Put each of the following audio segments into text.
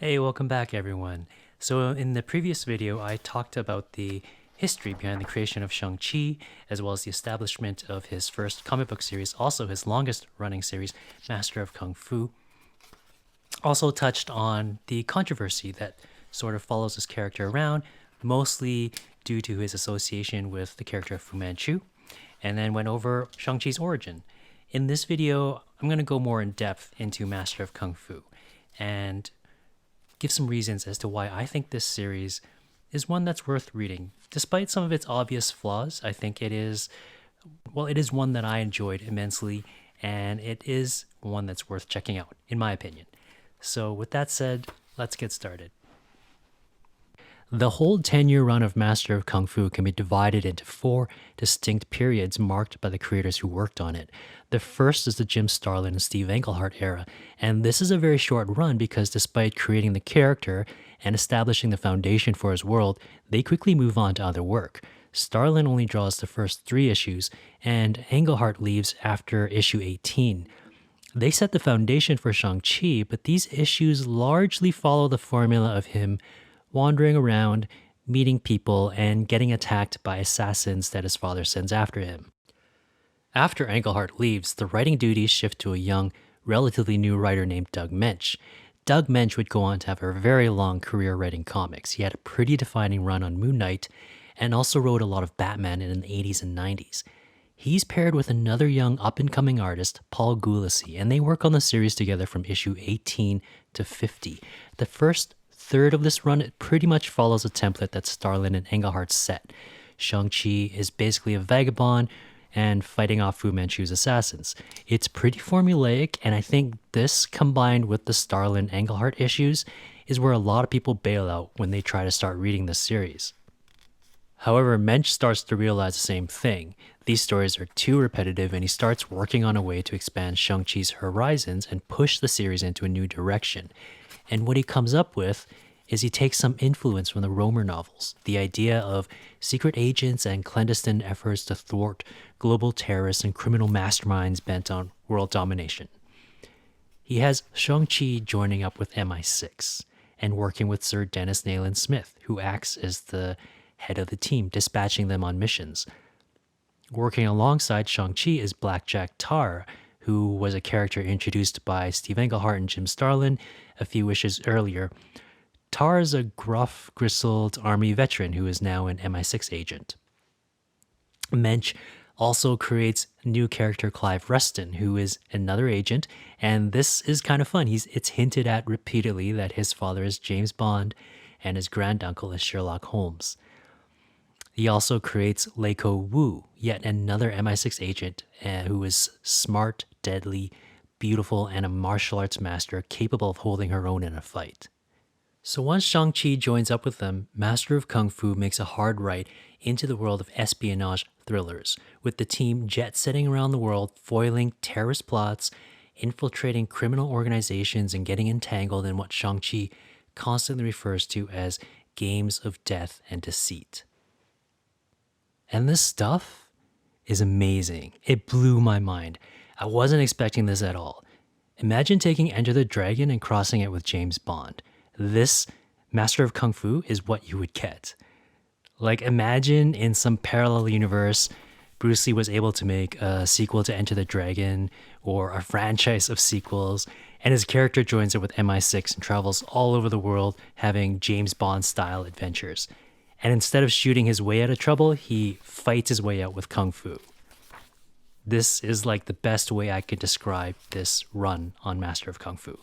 Hey, welcome back everyone. So in the previous video, I talked about the history behind the creation of Shang-Chi, as well as the establishment of his first comic book series, also his longest running series, Master of Kung Fu. Also touched on the controversy that sort of follows his character around, mostly due to his association with the character of Fu Manchu, and then went over Shang-Chi's origin. In this video, I'm going to go more in depth into Master of Kung Fu, and give some reasons as to why I think this series is one that's worth reading. Despite some of its obvious flaws, I think it is one that I enjoyed immensely, and it is one that's worth checking out, in my opinion. So with that said, let's get started. The whole 10-year run of Master of Kung Fu can be divided into 4 distinct periods marked by the creators who worked on it. The first is the Jim Starlin and Steve Englehart era, and this is a very short run because despite creating the character and establishing the foundation for his world, they quickly move on to other work. Starlin only draws the first 3 issues, and Englehart leaves after issue 18. They set the foundation for Shang-Chi, but these issues largely follow the formula of him wandering around, meeting people, and getting attacked by assassins that his father sends after him. After Englehart leaves, the writing duties shift to a young, relatively new writer named Doug Moench. Doug Moench would go on to have a very long career writing comics. He had a pretty defining run on Moon Knight, and also wrote a lot of Batman in the 80s and 90s. He's paired with another young up-and-coming artist, Paul Gulasi, and they work on the series together from issue 18 to 50. The first third of this run, it pretty much follows a template that Starlin and Englehart set. Shang-Chi is basically a vagabond and fighting off Fu Manchu's assassins. It's pretty formulaic, and I think this, combined with the Starlin Englehart issues, is where a lot of people bail out when they try to start reading this series. However, Moench starts to realize the same thing. These stories are too repetitive, and he starts working on a way to expand Shang-Chi's horizons and push the series into a new direction. And what he comes up with is he takes some influence from the Romer novels, the idea of secret agents and clandestine efforts to thwart global terrorists and criminal masterminds bent on world domination. He has Shang-Chi joining up with MI6 and working with Sir Dennis Nayland Smith, who acts as the head of the team, dispatching them on missions. Working alongside Shang-Chi is Blackjack Tar, who was a character introduced by Steve Englehart and Jim Starlin a few issues earlier. Tar is a gruff, grizzled army veteran who is now an MI6 agent. Moench also creates new character Clive Reston, who is another agent, and this is kind of fun. It's hinted at repeatedly that his father is James Bond and his granduncle is Sherlock Holmes. He also creates Leiko Wu, yet another MI6 agent who is smart, deadly, beautiful, and a martial arts master capable of holding her own in a fight. So once Shang-Chi joins up with them, Master of Kung Fu makes a hard right into the world of espionage thrillers, with the team jet-setting around the world, foiling terrorist plots, infiltrating criminal organizations, and getting entangled in what Shang-Chi constantly refers to as games of death and deceit. And this stuff is amazing. It blew my mind. I wasn't expecting this at all. Imagine taking Enter the Dragon and crossing it with James Bond. This Master of Kung Fu is what you would get. Like, imagine in some parallel universe, Bruce Lee was able to make a sequel to Enter the Dragon or a franchise of sequels, and his character joins it with MI6 and travels all over the world having James Bond-style adventures. And instead of shooting his way out of trouble, he fights his way out with Kung Fu. This is like the best way I could describe this run on Master of Kung Fu.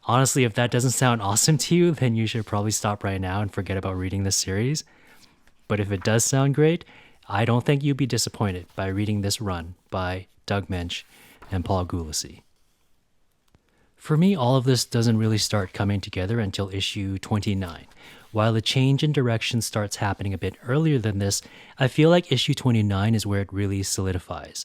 Honestly, if that doesn't sound awesome to you, then you should probably stop right now and forget about reading this series. But if it does sound great, I don't think you'd be disappointed by reading this run by Doug Moench and Paul Gulasi. For me, all of this doesn't really start coming together until issue 29. While the change in direction starts happening a bit earlier than this, I feel like issue 29 is where it really solidifies.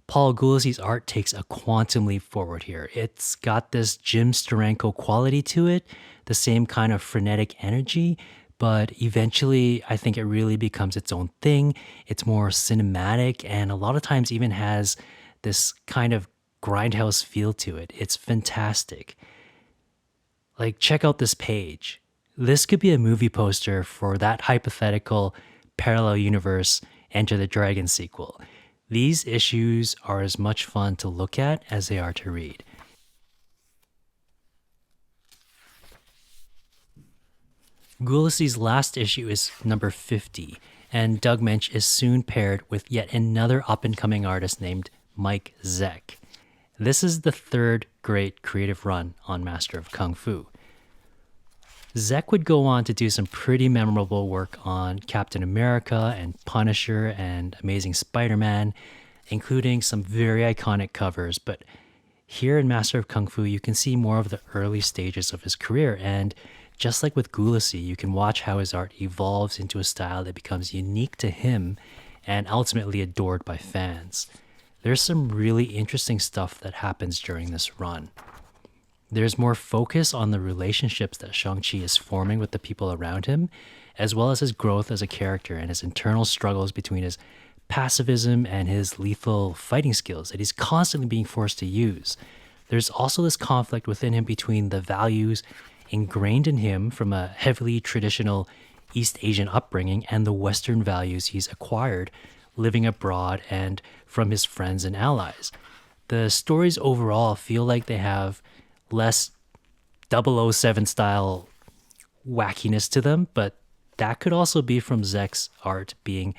Paul Gulasi's art takes a quantum leap forward here. It's got this Jim Steranko quality to it, the same kind of frenetic energy, but eventually I think it really becomes its own thing. It's more cinematic and a lot of times even has this kind of grindhouse feel to it. It's fantastic. Like, check out this page. This could be a movie poster for that hypothetical parallel universe Enter the Dragon sequel. These issues are as much fun to look at as they are to read. Gulasi's last issue is number 50, and Doug Mensch is soon paired with yet another up-and-coming artist named Mike Zeck. This is the third great creative run on Master of Kung Fu. Zeck would go on to do some pretty memorable work on Captain America and Punisher and Amazing Spider-Man, including some very iconic covers, but here in Master of Kung Fu, you can see more of the early stages of his career, and just like with Gulasi, you can watch how his art evolves into a style that becomes unique to him and ultimately adored by fans. There's some really interesting stuff that happens during this run. There's more focus on the relationships that Shang-Chi is forming with the people around him, as well as his growth as a character and his internal struggles between his pacifism and his lethal fighting skills that he's constantly being forced to use. There's also this conflict within him between the values ingrained in him from a heavily traditional East Asian upbringing and the Western values he's acquired living abroad and from his friends and allies. The stories overall feel like they have less 007 style wackiness to them, but that could also be from Zeck's art being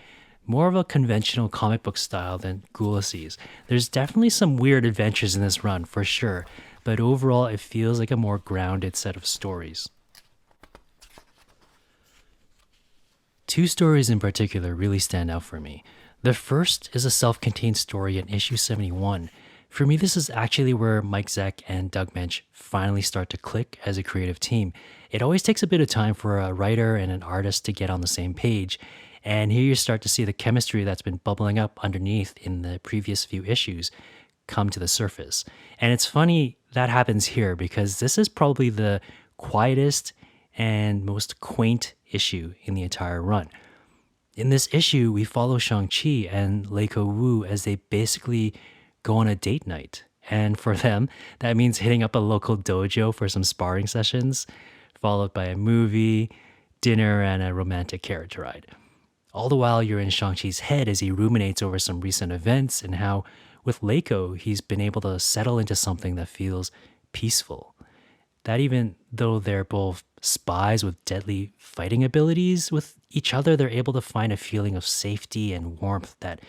more of a conventional comic book style than Gulasi's. There's definitely some weird adventures in this run, for sure, but overall it feels like a more grounded set of stories. Two stories in particular really stand out for me. The first is a self-contained story in issue 71. For me, this is actually where Mike Zeck and Doug Mensch finally start to click as a creative team. It always takes a bit of time for a writer and an artist to get on the same page, and here you start to see the chemistry that's been bubbling up underneath in the previous few issues come to the surface. And it's funny that happens here because this is probably the quietest and most quaint issue in the entire run. In this issue, we follow Shang-Chi and Leiko Wu as they basically go on a date night. And for them, that means hitting up a local dojo for some sparring sessions, followed by a movie, dinner, and a romantic carriage ride. All the while, you're in Shang-Chi's head as he ruminates over some recent events and how, with Leiko, he's been able to settle into something that feels peaceful. That even though they're both spies with deadly fighting abilities, with each other, they're able to find a feeling of safety and warmth that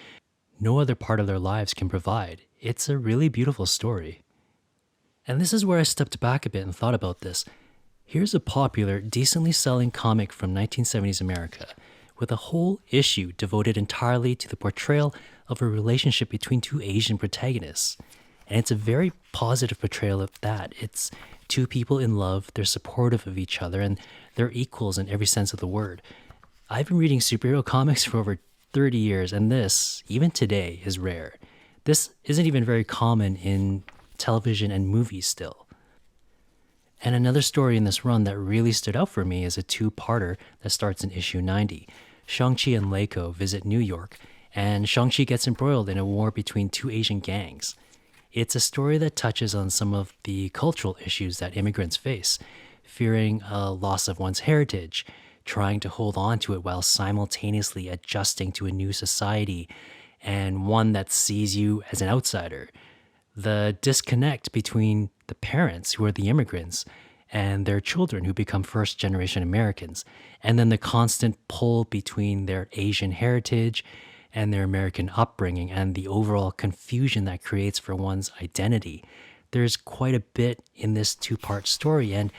no other part of their lives can provide. It's a really beautiful story. And this is where I stepped back a bit and thought about this. Here's a popular, decently selling comic from 1970s America, with a whole issue devoted entirely to the portrayal of a relationship between two Asian protagonists. And it's a very positive portrayal of that. It's two people in love, they're supportive of each other, and they're equals in every sense of the word. I've been reading superhero comics for over 30 years, and this, even today, is rare. This isn't even very common in television and movies still. And another story in this run that really stood out for me is a two-parter that starts in issue 90. Shang-Chi and Leiko visit New York, and Shang-Chi gets embroiled in a war between two Asian gangs. It's a story that touches on some of the cultural issues that immigrants face, fearing a loss of one's heritage, trying to hold on to it while simultaneously adjusting to a new society and one that sees you as an outsider. The disconnect between the parents who are the immigrants and their children who become first-generation Americans, and then the constant pull between their Asian heritage and their American upbringing and the overall confusion that creates for one's identity. There's quite a bit in this two-part story, and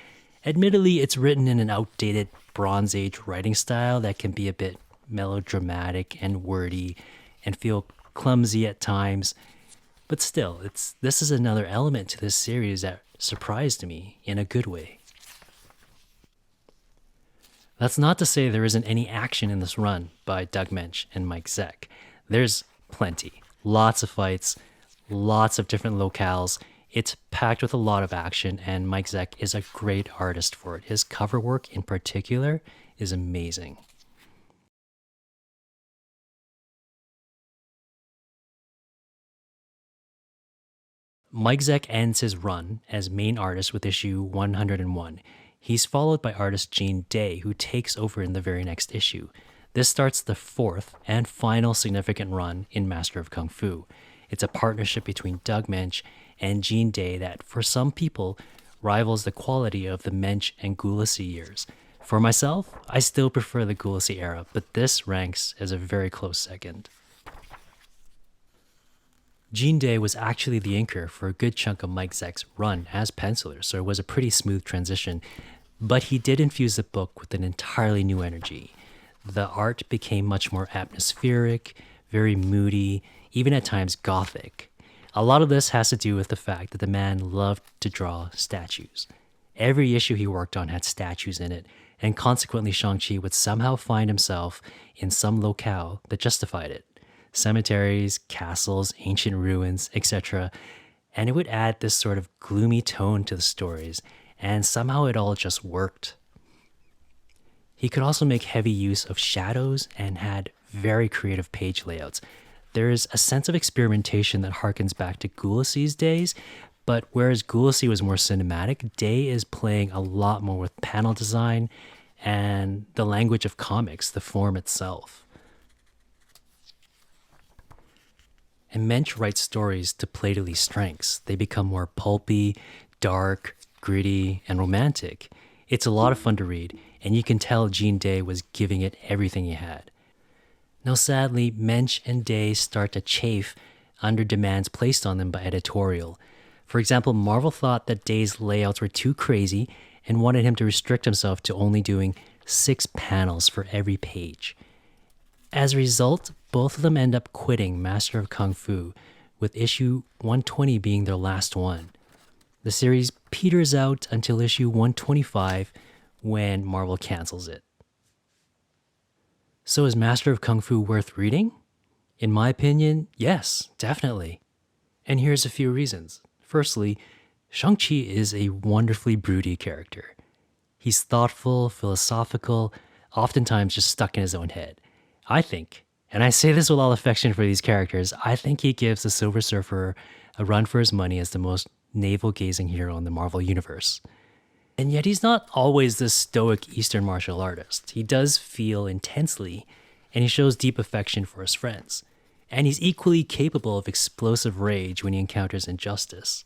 admittedly, it's written in an outdated Bronze Age writing style that can be a bit melodramatic and wordy and feel clumsy at times. But still, this is another element to this series that surprised me in a good way. That's not to say there isn't any action in this run by Doug Mensch and Mike Zeck. There's plenty. Lots of fights, lots of different locales. It's packed with a lot of action, and Mike Zeck is a great artist for it. His cover work in particular is amazing. Mike Zeck ends his run as main artist with issue 101. He's followed by artist Gene Day, who takes over in the very next issue. This starts the fourth and final significant run in Master of Kung Fu. It's a partnership between Doug Moench and Gene Day that, for some people, rivals the quality of the Moench and Gulasi years. For myself, I still prefer the Gulasi era, but this ranks as a very close second. Gene Day was actually the inker for a good chunk of Mike Zeck's run as penciler, so it was a pretty smooth transition. But he did infuse the book with an entirely new energy. The art became much more atmospheric, very moody, even at times gothic. A lot of this has to do with the fact that the man loved to draw statues. Every issue he worked on had statues in it, and consequently Shang-Chi would somehow find himself in some locale that justified it. Cemeteries, castles, ancient ruins, etc. And it would add this sort of gloomy tone to the stories, and somehow it all just worked. He could also make heavy use of shadows and had very creative page layouts. There is a sense of experimentation that harkens back to Gulasi's days, but whereas Gulasi was more cinematic, Day is playing a lot more with panel design and the language of comics, the form itself. And Moench writes stories to play to these strengths. They become more pulpy, dark, gritty, and romantic. It's a lot of fun to read, and you can tell Gene Day was giving it everything he had. Now sadly, Moench and Day start to chafe under demands placed on them by editorial. For example, Marvel thought that Day's layouts were too crazy and wanted him to restrict himself to only doing 6 panels for every page. As a result, both of them end up quitting Master of Kung Fu, with issue 120 being their last one. The series peters out until issue 125 when Marvel cancels it. So is Master of Kung Fu worth reading? In my opinion, yes, definitely. And here's a few reasons. Firstly, Shang-Chi is a wonderfully broody character. He's thoughtful, philosophical, oftentimes just stuck in his own head. I think, and I say this with all affection for these characters, I think he gives the Silver Surfer a run for his money as the most navel-gazing hero in the Marvel Universe. And yet he's not always this stoic Eastern martial artist. He does feel intensely, and he shows deep affection for his friends. And he's equally capable of explosive rage when he encounters injustice.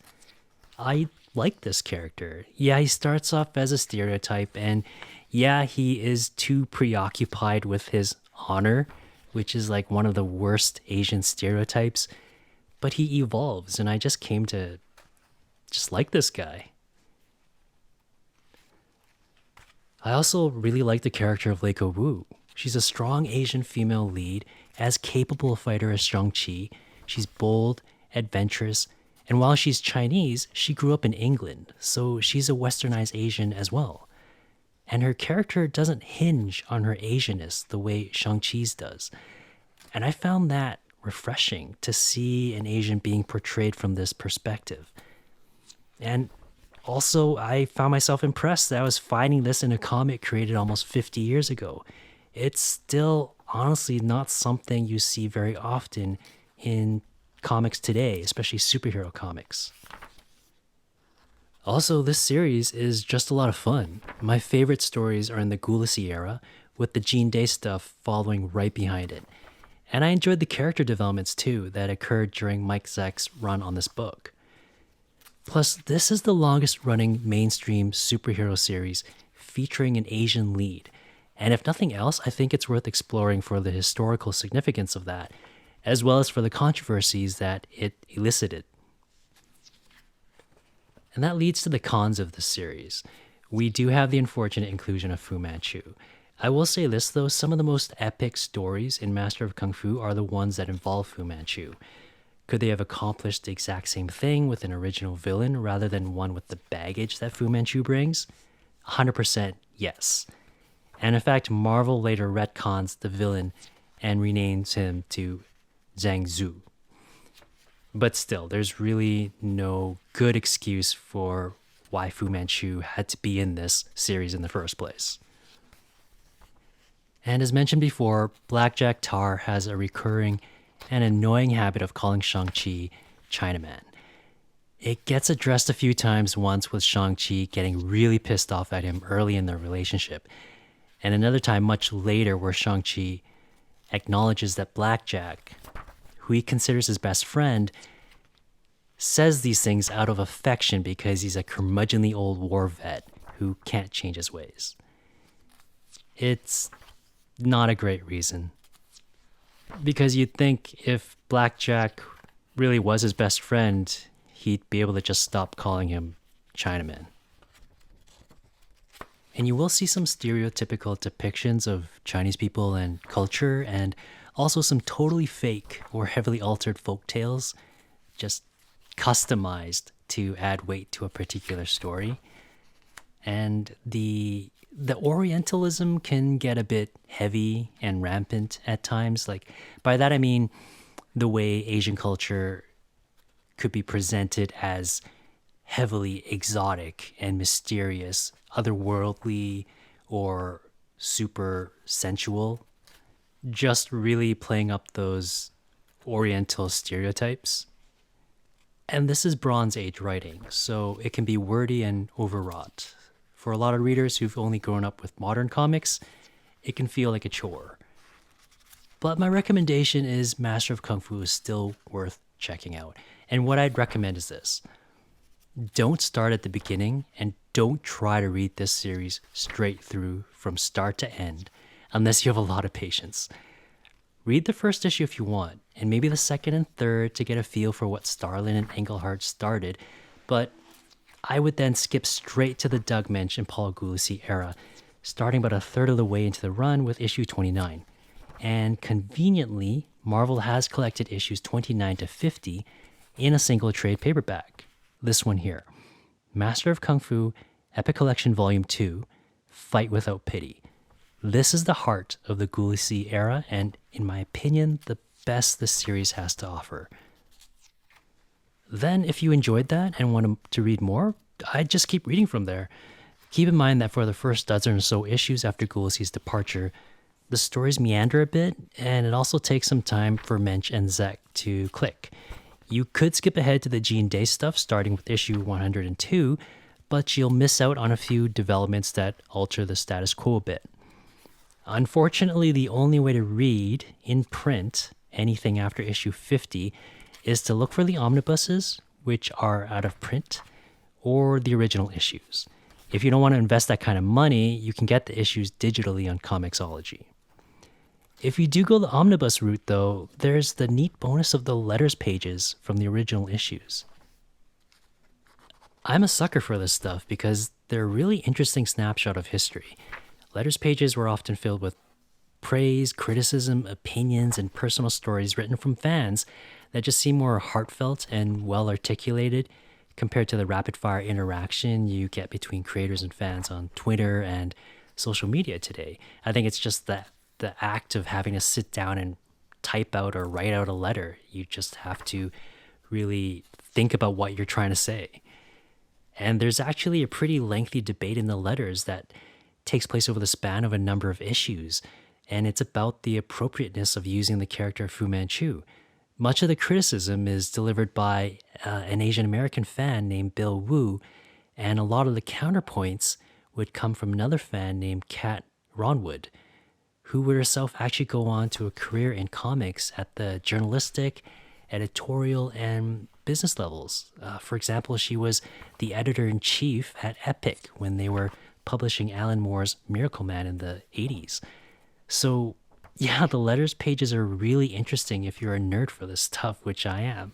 I like this character. Yeah, he starts off as a stereotype, and yeah, he is too preoccupied with his honor, which is like one of the worst Asian stereotypes, but he evolves, and I just came to just like this guy. I also really like the character of Leiko Wu. She's a strong Asian female lead, as capable a fighter as Shang-Chi. She's bold, adventurous, and while she's Chinese, she grew up in England, so she's a westernized Asian as well. And her character doesn't hinge on her Asianness the way Shang-Chi's does. And I found that refreshing to see an Asian being portrayed from this perspective. And also, I found myself impressed that I was finding this in a comic created almost 50 years ago. It's still honestly not something you see very often in comics today, especially superhero comics. Also, this series is just a lot of fun. My favorite stories are in the Gulasi era, with the Gene Day stuff following right behind it. And I enjoyed the character developments too that occurred during Mike Zeck's run on this book. Plus, this is the longest running mainstream superhero series featuring an Asian lead. And if nothing else, I think it's worth exploring for the historical significance of that, as well as for the controversies that it elicited. And that leads to the cons of the series. We do have the unfortunate inclusion of Fu Manchu. I will say this though, some of the most epic stories in Master of Kung Fu are the ones that involve Fu Manchu. Could they have accomplished the exact same thing with an original villain rather than one with the baggage that Fu Manchu brings? 100% yes. And in fact, Marvel later retcons the villain and renames him to Zhang Zhu. But still, there's really no good excuse for why Fu Manchu had to be in this series in the first place. And as mentioned before, Blackjack Tar has a recurring and annoying habit of calling Shang-Chi Chinaman. It gets addressed a few times, once with Shang-Chi getting really pissed off at him early in their relationship, and another time much later where Shang-Chi acknowledges that Blackjack, who he considers his best friend, says these things out of affection because he's a curmudgeonly old war vet who can't change his ways. It's not a great reason. Because you'd think if Blackjack really was his best friend, he'd be able to just stop calling him Chinaman. And you will see some stereotypical depictions of Chinese people and culture, and also some totally fake or heavily altered folk tales, just customized to add weight to a particular story. And the Orientalism can get a bit heavy and rampant at times. Like, by that I mean the way Asian culture could be presented as heavily exotic and mysterious, otherworldly, or super sensual, just really playing up those Oriental stereotypes. And this is Bronze Age writing, so it can be wordy and overwrought. For a lot of readers who've only grown up with modern comics, it can feel like a chore. But my recommendation is Master of Kung Fu is still worth checking out. And what I'd recommend is this. Don't start at the beginning, and don't try to read this series straight through from start to end unless you have a lot of patience. Read the first issue if you want, and maybe the second and third to get a feel for what Starlin and Englehart started, but I would then skip straight to the Doug Mensch and Paul Gulasi era, starting about a third of the way into the run with issue 29. And conveniently, Marvel has collected issues 29 to 50 in a single trade paperback. This one here, Master of Kung Fu, Epic Collection Volume 2, Fight Without Pity. This is the heart of the Gulasi era, and in my opinion, the best this series has to offer. Then, if you enjoyed that and want to read more, I'd just keep reading from there. Keep in mind that for the first dozen or so issues after Gulasi's departure, the stories meander a bit, and it also takes some time for Mensch and Zeck to click. You could skip ahead to the Jean Day stuff starting with issue 102, but you'll miss out on a few developments that alter the status quo a bit. Unfortunately, the only way to read, in print, anything after issue 50 is to look for the omnibuses, which are out of print, or the original issues. If you don't want to invest that kind of money, you can get the issues digitally on Comixology. If you do go the omnibus route, though, there's the neat bonus of the letters pages from the original issues. I'm a sucker for this stuff because they're a really interesting snapshot of history. Letters pages were often filled with praise, criticism, opinions, and personal stories written from fans that just seem more heartfelt and well articulated compared to the rapid-fire interaction you get between creators and fans on Twitter and social media today. I think it's just the act of having to sit down and type out or write out a letter. You just have to really think about what you're trying to say. And there's actually a pretty lengthy debate in the letters that takes place over the span of a number of issues, and it's about the appropriateness of using the character Fu Manchu. Much of the criticism is delivered by an Asian American fan named Bill Wu, and a lot of the counterpoints would come from another fan named Kat Ronwood, who would herself actually go on to a career in comics at the journalistic, editorial, and business levels. For example, she was the editor-in-chief at Epic when they were publishing Alan Moore's Miracle Man in the 80s. So yeah, the letters pages are really interesting if you're a nerd for this stuff, which I am.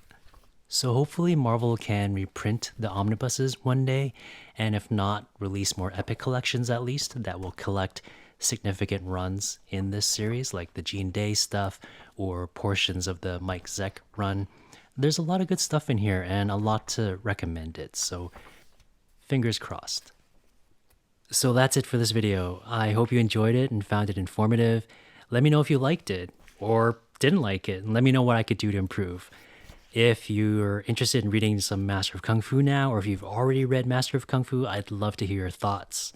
So hopefully Marvel can reprint the omnibuses one day, and if not, release more epic collections at least that will collect significant runs in this series, like the Jean Day stuff or portions of the Mike Zeck run. There's a lot of good stuff in here and a lot to recommend it, so fingers crossed. So that's it for this video. I hope you enjoyed it and found it informative. Let me know if you liked it or didn't like it, and let me know what I could do to improve. If you're interested in reading some Master of Kung Fu now, or if you've already read Master of Kung Fu, I'd love to hear your thoughts.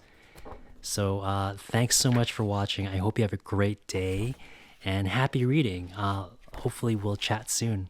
So thanks so much for watching. I hope you have a great day and happy reading. Hopefully we'll chat soon.